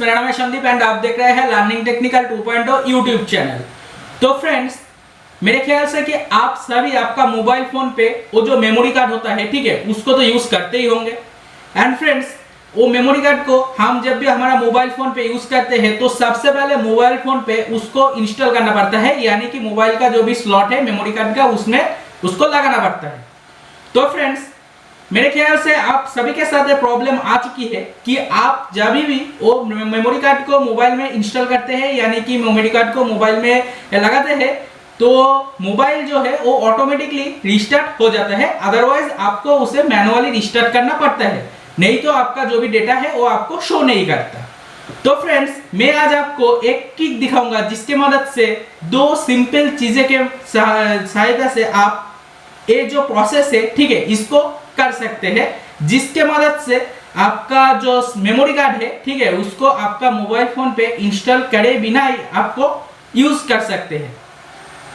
मेरा नाम है संदीप एंड आप देख रहे हैं लर्निंग टेक्निकल 2.0 यूट्यूब चैनल। तो फ्रेंड्स, मेरे ख्याल से कि आप सभी आपका मोबाइल फोन पे वो जो मेमोरी कार्ड होता है, ठीक है, उसको तो यूज करते ही होंगे। एंड फ्रेंड्स, वो मेमोरी कार्ड को हम जब भी हमारा मोबाइल फोन पे यूज करते हैं तो सबसे पहले मोबाइल फोन पे उसको इंस्टॉल करना पड़ता है, यानी कि मोबाइल का जो भी स्लॉट है मेमोरी कार्ड का उसमें उसको लगाना पड़ता है। तो फ्रेंड्स, मेरे ख्याल से आप सभी के साथ ये प्रॉब्लम आ चुकी है कि आप जब भी वो मेमोरी कार्ड को मोबाइल में इंस्टॉल करते हैं, यानी कि मेमोरी कार्ड को मोबाइल में लगाते हैं, तो मोबाइल जो है वो ऑटोमेटिकली रिस्टार्ट हो जाता है। अदरवाइज आपको उसे मैनुअली रिस्टार्ट करना पड़ता है, नहीं तो आपका जो भी डेटा है वो आपको शो नहीं करता। तो फ्रेंड्स, मैं आज आपको एक ट्रिक दिखाऊंगा जिसके मदद से दो सिंपल चीजें के सहायता से आप ये जो प्रोसेस है, ठीक है, इसको कर सकते हैं, जिसके मदद से आपका जो मेमोरी कार्ड है, ठीक है, उसको आपका मोबाइल फोन पे इंस्टॉल करे बिना ही आपको यूज कर सकते हैं।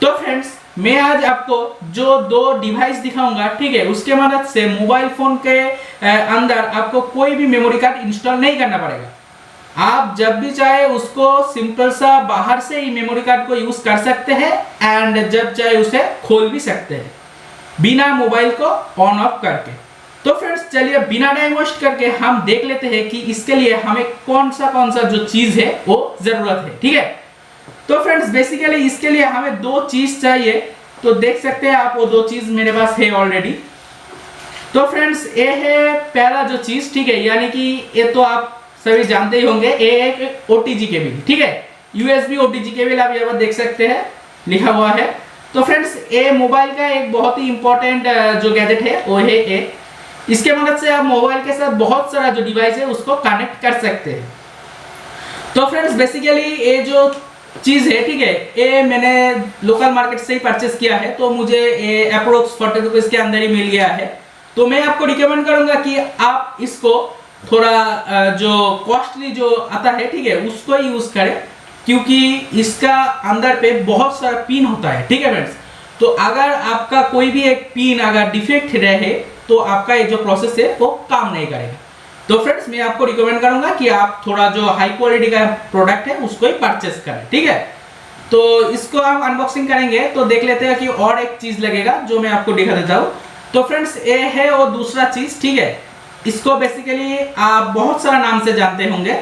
तो फ्रेंड्स, मैं आज आपको जो दो डिवाइस दिखाऊंगा, ठीक है, उसके मदद से मोबाइल फोन के अंदर आपको कोई भी मेमोरी कार्ड इंस्टॉल नहीं करना पड़ेगा। आप जब भी चाहे उसको सिंपल सा बाहर से ही मेमोरी कार्ड को यूज कर सकते हैं एंड जब चाहे उसे खोल भी सकते हैं बिना मोबाइल को ऑन ऑफ करके। तो फ्रेंड्स, चलिए बिना टाइम वेस्ट करके हम देख लेते हैं कि इसके लिए हमें कौन सा जो चीज है वो जरूरत है, ठीक है। तो फ्रेंड्स, बेसिकली इसके लिए हमें दो चीज चाहिए, तो देख सकते हैं आप वो दो चीज मेरे पास है ऑलरेडी। तो फ्रेंड्स, ये है पहला जो चीज, ठीक है, यानी कि ये तो आप सभी जानते ही होंगे, ये एक ओटीजी केबल, ठीक है, यूएसबी ओटीजी केबल आप यहाँ पर देख सकते हैं लिखा हुआ है। तो फ्रेंड्स, ये मोबाइल का एक बहुत ही इंपॉर्टेंट जो गैजेट है वो है ये। इसके मदद से आप मोबाइल के साथ बहुत सारा जो डिवाइस है उसको कनेक्ट कर सकते हैं। तो फ्रेंड्स, बेसिकली ये जो चीज है, ठीक है, ये मैंने लोकल मार्केट से ही परचेस किया है, तो मुझे ये अप्रोक्स 40 रुपीज के अंदर ही मिल गया है। तो मैं आपको रिकमेंड करूंगा कि आप इसको थोड़ा जो कॉस्टली जो आता है, ठीक है, उसको ही यूज करें, क्योंकि इसका अंदर पे बहुत सारा पिन होता है, ठीक है फ्रेंड्स। तो अगर आपका कोई भी एक पिन अगर डिफेक्ट रहे तो आपका ये जो प्रोसेस है वो काम नहीं करेगा। तो फ्रेंड्स, मैं आपको रिकमेंड करूंगा कि आप थोड़ा जो हाई क्वालिटी का प्रोडक्ट है उसको ही परचेस करें, ठीक है। तो इसको हम अनबॉक्सिंग करेंगे तो देख लेते हैं कि और एक चीज लगेगा जो मैं आपको दिखा देता हूँ। तो फ्रेंड्स, ये है वो दूसरा चीज, ठीक है, इसको बेसिकली आप बहुत सारा नाम से जानते होंगे।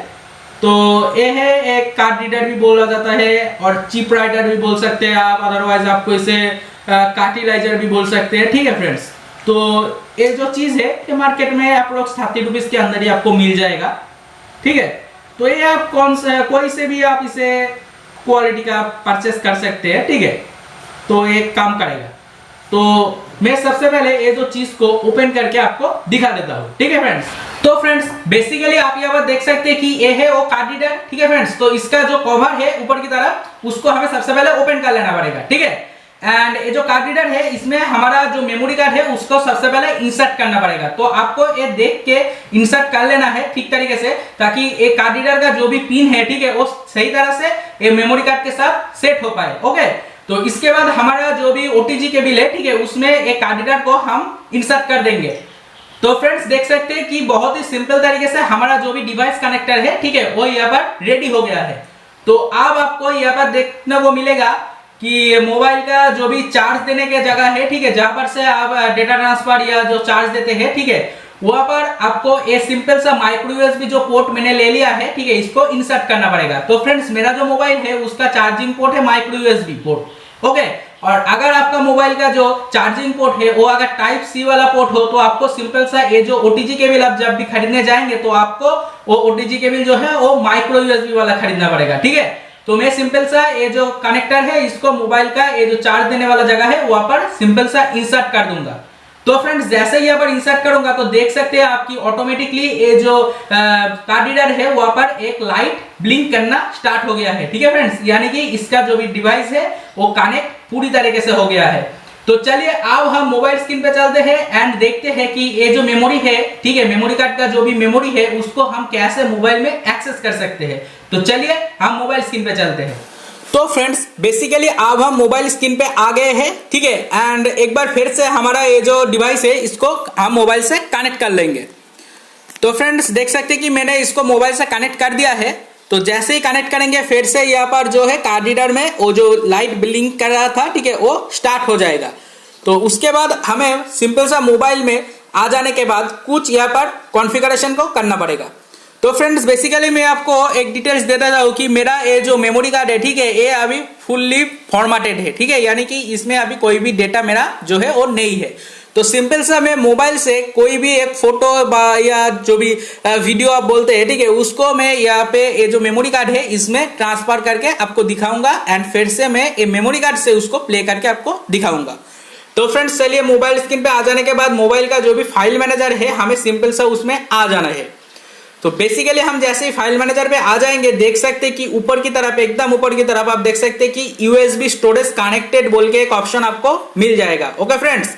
तो ये है एक कार्ड रीडर भी बोला जाता है और चिप राइटर भी बोल सकते हैं आप, अदरवाइज आपको इसे कार्टिलाइजर भी बोल सकते हैं, ठीक है फ्रेंड्स। तो ये जो चीज है ये मार्केट में अप्रोक्स 30 रुपीज के अंदर ही आपको मिल जाएगा, ठीक है। तो ये आप कोई से भी आप इसे क्वालिटी का परचेस कर सकते हैं, ठीक है। तो ये काम करेगा। तो मैं सबसे पहले ये दो चीज को ओपन करके आपको दिखा देता हूँ, ठीक है फ्रेंड्स। तो फ्रेंड्स, बेसिकली आप यहाँ पर देख सकते हैं कि ये है वो कार्ड रीडर, ठीक है फ्रेंड्स। तो इसका जो कवर है ऊपर की तरफ उसको हमें सबसे पहले ओपन कर लेना पड़ेगा, ठीक है। एंड ये जो कार्ड रीडर है इसमें हमारा जो मेमोरी कार्ड है उसको सबसे पहले इंसर्ट करना पड़ेगा। तो आपको ये देख के इंसर्ट कर लेना है ठीक तरीके से, ताकि ये कार्ड रीडर का जो भी पिन है, ठीक है, वो सही तरह से ये मेमोरी कार्ड के साथ सेट हो पाए, ओके। तो इसके बाद हमारा जो भी ओटीजी केबल है, ठीक है, उसमें एक कार्ड रीडर को हम इंसर्ट कर देंगे। तो फ्रेंड्स, देख सकते हैं कि बहुत ही सिंपल तरीके से हमारा जो भी डिवाइस कनेक्टर है, ठीक है, वो यहाँ पर रेडी हो गया है। तो अब आपको यहाँ पर देखने को मिलेगा कि मोबाइल का जो भी चार्ज देने की जगह है, ठीक है, जहां पर से आप डेटा ट्रांसफर या जो चार्ज देते हैं, ठीक है, वहां पर आपको ये सिंपल सा माइक्रो यूएसबी जो पोर्ट मैंने ले लिया है, ठीक है, इसको इंसर्ट करना पड़ेगा। तो फ्रेंड्स, मेरा जो मोबाइल है उसका चार्जिंग पोर्ट है माइक्रो यूएसबी पोर्ट, ओके। और अगर आपका मोबाइल का जो चार्जिंग पोर्ट है वो अगर टाइप सी वाला पोर्ट हो तो आपको सिंपल सा ये जो ओटीजी केबल आप जब भी खरीदने जाएंगे तो आपको वो ओटीजी केबल जो है वो माइक्रो यूएसबी वाला खरीदना पड़ेगा, ठीक है। तो मैं सिंपल सा ये जो कनेक्टर है इसको मोबाइल का ये जो चार्ज देने वाला जगह है वहां पर सिंपल सा इंसर्ट कर दूंगा। तो फ्रेंड्स, जैसे ही यहाँ पर इंसर्ट करूंगा तो देख सकते हैं आपकी ऑटोमेटिकली ये जो कार्ड रीडर है वहां पर एक लाइट ब्लिंक करना स्टार्ट हो गया है, ठीक है फ्रेंड्स, यानी कि इसका जो भी डिवाइस है वो कनेक्ट पूरी तरीके से हो गया है। तो चलिए अब हम मोबाइल स्क्रीन पे चलते हैं एंड देखते हैं कि ये जो मेमोरी है, ठीक है, मेमोरी कार्ड का जो भी मेमोरी है उसको हम कैसे मोबाइल में एक्सेस कर सकते हैं। तो चलिए हम मोबाइल स्क्रीन पे चलते हैं। तो फ्रेंड्स, बेसिकली अब हम मोबाइल स्क्रीन पे आ गए हैं, ठीक है, एंड एक बार फिर से हमारा ये जो डिवाइस है इसको हम मोबाइल से कनेक्ट कर लेंगे। तो फ्रेंड्स, देख सकते हैं कि मैंने इसको मोबाइल से कनेक्ट कर दिया है तो जैसे ही कनेक्ट करेंगे फिर से यहाँ पर जो है कार्ड रीडर में वो जो लाइट ब्लिंक कर रहा था, ठीक है, वो स्टार्ट हो जाएगा। तो उसके बाद हमें सिंपल सा मोबाइल में आ जाने के बाद कुछ यहाँ पर कॉन्फ़िगरेशन को करना पड़ेगा। तो फ्रेंड्स बेसिकली मैं आपको एक डिटेल्स देता जाऊँ कि मेरा ये जो मेमोरी कार्ड है, ठीक है, ये अभी फुल्ली फॉर्मेटेड है, ठीक है, यानी कि इसमें अभी कोई भी डेटा मेरा जो है वो नहीं है। तो सिंपल सा मैं मोबाइल से कोई भी एक फोटो या जो भी वीडियो आप बोलते हैं, ठीक है, उसको मैं यहाँ पे ये जो मेमोरी कार्ड है इसमें ट्रांसफर करके आपको दिखाऊंगा एंड फिर से मैं ये मेमोरी कार्ड से उसको प्ले करके आपको दिखाऊंगा। तो फ्रेंड्स चलिए मोबाइल स्क्रीन पे आ जाने के बाद मोबाइल का जो भी फाइल मैनेजर है हमें सिंपल सा उसमें आ जाना है। तो बेसिकली हम जैसे ही फाइल मैनेजर पे आ जाएंगे देख सकते हैं कि ऊपर की तरफ, एकदम ऊपर की तरफ आप देख सकते हैं कि यूएसबी स्टोरेज कनेक्टेड बोल के एक ऑप्शन आपको मिल जाएगा। ओके फ्रेंड्स,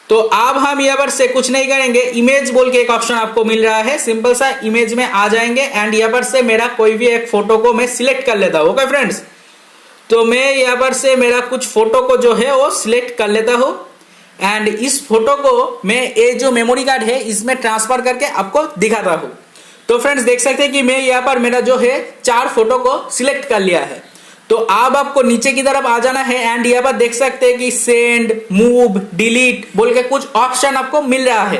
तो अब हम यहाँ पर से कुछ नहीं करेंगे, इमेज बोल के एक ऑप्शन आपको मिल रहा है, सिंपल सा इमेज में आ जाएंगे एंड यहाँ पर से मेरा कोई भी एक फोटो को मैं सिलेक्ट कर लेता हूँ। ओके फ्रेंड्स, तो मैं यहाँ पर से मेरा कुछ फोटो को जो है वो सिलेक्ट कर लेता हूँ एंड इस फोटो को मैं ये जो मेमोरी कार्ड है इसमें ट्रांसफर करके आपको दिखाता हूँ। तो फ्रेंड्स देख सकते हैं कि मैं यहाँ पर मेरा जो है 4 फोटो को सिलेक्ट कर लिया है। तो अब आपको नीचे की तरफ आ जाना है एंड यहाँ पर देख सकते हैं कि सेंड, मूव, डिलीट बोल के कुछ ऑप्शन आपको मिल रहा है।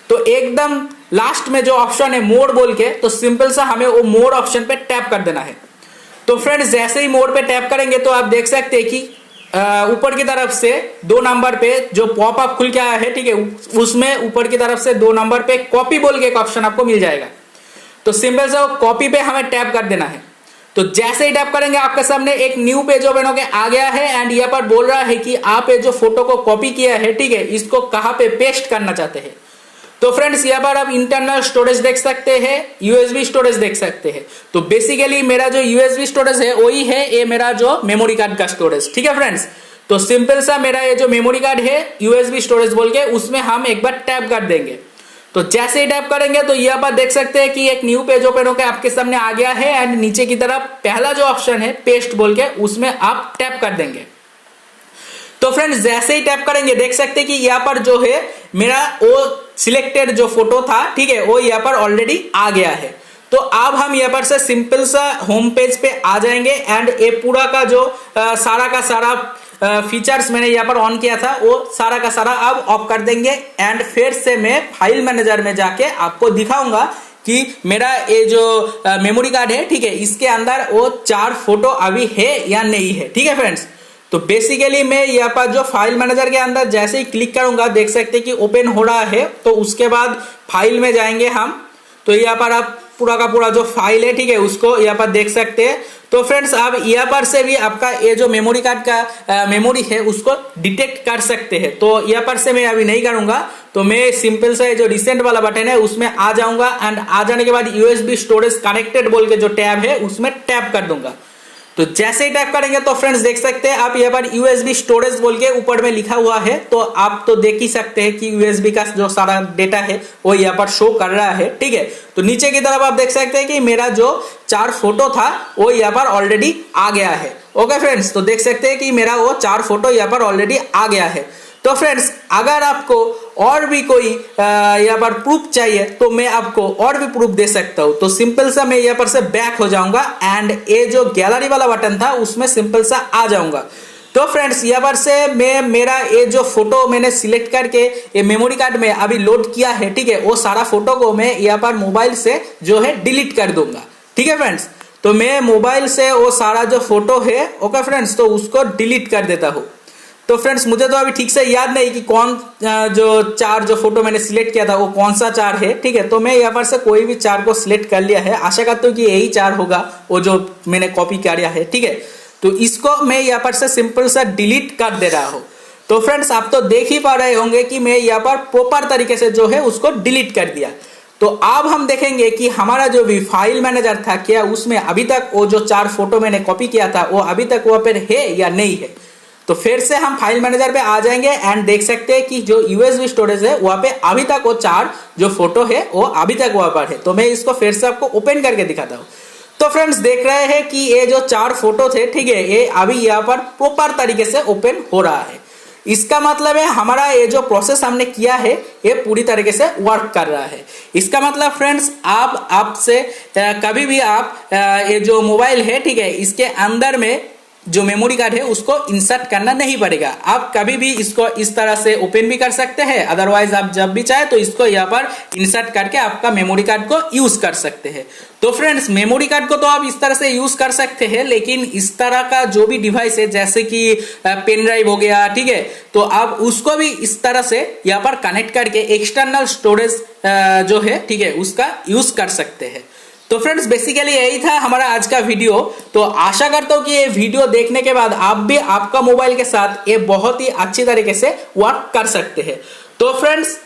तो एकदम लास्ट में जो ऑप्शन है मोड बोल के, तो सिंपल सा हमें वो मोड ऑप्शन पे टैप कर देना है। तो फ्रेंड्स जैसे ही मोड पे टैप करेंगे तो आप देख सकते हैं कि ऊपर की तरफ से 2 नंबर पे जो पॉपअप खुल के आया है, ठीक है, उसमें ऊपर की तरफ से 2 नंबर पे कॉपी बोल के एक ऑप्शन आपको मिल जाएगा। तो सिंपल सा कॉपी पे हमें टैप कर देना है। तो जैसे ही टैप करेंगे आपके सामने एक न्यू पेज ओपन होके आ गया है एंड यहाँ पर बोल रहा है कि आप ये जो फोटो को कॉपी किया है, ठीक है, इसको कहाँ पे पेस्ट करना चाहते हैं। तो फ्रेंड्स यहाँ पर आप इंटरनल स्टोरेज देख सकते हैं, यूएसबी स्टोरेज देख सकते हैं। तो बेसिकली मेरा जो यूएसबी स्टोरेज है वही है ये मेरा जो मेमोरी कार्ड का स्टोरेज, ठीक है फ्रेंड्स। तो सिंपल सा मेरा ये जो मेमोरी कार्ड है यूएसबी स्टोरेज बोल के उसमें हम एक बार टैप कर देंगे। तो जैसे ही टैप करेंगे तो यहाँ पर देख सकते हैं कि एक न्यू पेज ओपन होकर आपके सामने आ गया है एंड नीचे की तरफ पहला जो ऑप्शन है पेस्ट बोल के उसमें आप टैप कर देंगे। तो फ्रेंड्स जैसे ही टैप करेंगे देख सकते हैं कि यहाँ पर जो है मेरा वो सिलेक्टेड जो फोटो था, ठीक है, वो यहाँ पर ऑलरेडी आ गया है। तो अब हम यहाँ पर से सिंपल सा होम पेज पे आ जाएंगे एंड ये पूरा का जो सारा का सारा फीचर्स मैंने यहाँ पर ऑन किया था वो सारा का सारा अब ऑफ कर देंगे एंड फिर से मैं फाइल मैनेजर में जाके आपको दिखाऊंगा कि मेरा ये जो मेमोरी कार्ड है, ठीक है, इसके अंदर वो 4 फोटो अभी है या नहीं है, ठीक है फ्रेंड्स। तो बेसिकली मैं यहाँ पर जो फाइल मैनेजर के अंदर जैसे ही क्लिक करूंगा देख सकते हैं कि ओपन हो रहा है। तो उसके बाद फाइल में जाएंगे हम, तो यहाँ पर आप पूरा का पूरा जो फाइल है, ठीक है, उसको यहाँ पर देख सकते हैं। तो फ्रेंड्स आप यहाँ पर से भी आपका ये जो मेमोरी कार्ड का मेमोरी है उसको डिटेक्ट कर सकते हैं। तो यहाँ पर से मैं अभी नहीं करूंगा, तो मैं सिंपल सा जो रिसेंट वाला बटन है उसमें आ जाऊंगा एंड आ जाने के बाद यूएसबी स्टोरेज कनेक्टेड बोल के जो टैब है उसमें टैप कर दूंगा। तो जैसे ही टैप करेंगे तो फ्रेंड्स देख सकते हैं आप यहाँ पर यूएसबी स्टोरेज बोल के ऊपर में लिखा हुआ है। तो आप तो देख ही सकते हैं कि यूएसबी का जो सारा डेटा है वो यहाँ पर शो कर रहा है, ठीक है। तो नीचे की तरफ आप देख सकते हैं कि मेरा जो 4 फोटो था वो यहाँ पर ऑलरेडी आ गया है। ओके फ्रेंड्स, तो देख सकते हैं कि मेरा वो 4 फोटो यहाँ पर ऑलरेडी आ गया है। तो फ्रेंड्स अगर आपको और भी कोई यहाँ पर प्रूफ चाहिए तो मैं आपको और भी प्रूफ दे सकता हूँ। तो सिंपल सा मैं यहाँ पर से बैक हो जाऊंगा एंड ये जो गैलरी वाला बटन था उसमें सिंपल सा आ जाऊंगा। तो फ्रेंड्स यहाँ पर से मैं मेरा ये जो फोटो मैंने सिलेक्ट करके ये मेमोरी कार्ड में अभी लोड किया है, ठीक है, वो सारा फोटो को मैं यहाँ पर मोबाइल से जो है डिलीट कर दूंगा, ठीक है फ्रेंड्स। तो मैं मोबाइल से वो सारा जो फोटो है, ओके फ्रेंड्स, तो उसको डिलीट कर देता हूँ। तो फ्रेंड्स मुझे तो अभी ठीक से याद नहीं कि कौन जो 4 जो फोटो मैंने सिलेक्ट किया था वो कौन सा 4 है, ठीक है। तो मैं यहाँ पर से कोई भी 4 को सिलेक्ट कर लिया है, आशा करता हूँ कि यही 4 होगा वो जो मैंने कॉपी किया है, ठीक है। तो इसको मैं यहाँ पर से सिंपल सा डिलीट कर दे रहा हूँ। तो फ्रेंड्स आप तो देख ही पा रहे होंगे कि मैं यहाँ पर प्रॉपर तरीके से जो है उसको डिलीट कर दिया। तो अब हम देखेंगे कि हमारा जो भी फाइल मैनेजर था क्या उसमें अभी तक वो जो 4 फोटो मैंने कॉपी किया था वो अभी तक वहाँ पर है या नहीं है। तो फिर से हम फाइल मैनेजर पे आ जाएंगे एंड देख सकते हैं कि जो यूएसबी स्टोरेज है वहाँ पे अभी तक वो 4 जो फोटो है वो अभी तक वहाँ पर है। तो मैं इसको फिर से आपको ओपन करके दिखाता हूँ। तो फ्रेंड्स देख रहे हैं कि ये जो 4 फोटो थे, ठीक है, ये अभी यहाँ पर प्रॉपर तरीके से ओपन हो रहा है। इसका मतलब है हमारा ये जो प्रोसेस हमने किया है ये पूरी तरीके से वर्क कर रहा है। इसका मतलब फ्रेंड्स आप आपसे कभी भी आप ये जो मोबाइल है, ठीक है, इसके अंदर में जो मेमोरी कार्ड है उसको इंसर्ट करना नहीं पड़ेगा। आप कभी भी इसको इस तरह से ओपन भी कर सकते हैं, अदरवाइज आप जब भी चाहे तो इसको यहाँ पर इंसर्ट करके आपका मेमोरी कार्ड को यूज कर सकते हैं। तो फ्रेंड्स मेमोरी कार्ड को तो आप इस तरह से यूज कर सकते हैं, लेकिन इस तरह का जो भी डिवाइस है जैसे कि पेन ड्राइव हो गया, ठीक है, तो आप उसको भी इस तरह से यहाँ पर कनेक्ट करके एक्सटर्नल स्टोरेज जो है, ठीक है, उसका यूज कर सकते हैं। तो फ्रेंड्स बेसिकली यही था हमारा आज का वीडियो। तो आशा करता हूं कि ये वीडियो देखने के बाद आप भी आपका मोबाइल के साथ ये बहुत ही अच्छी तरीके से वर्क कर सकते हैं। तो फ्रेंड्स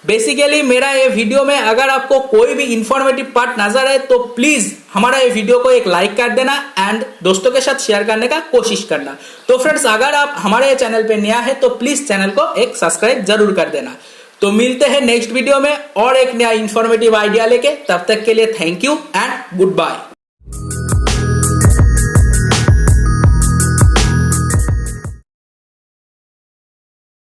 बेसिकली मेरा ये वीडियो में अगर आपको कोई भी इंफॉर्मेटिव पार्ट नजर आए तो प्लीज हमारा ये वीडियो को एक लाइक कर देना एंड दोस्तों के साथ शेयर करने का कोशिश करना। तो फ्रेंड्स अगर आप हमारे चैनल पे नया है तो प्लीज चैनल को एक सब्सक्राइब जरूर कर देना। तो मिलते हैं नेक्स्ट वीडियो में और एक नया इंफॉर्मेटिव आइडिया लेके। तब तक के लिए thank you and good bye.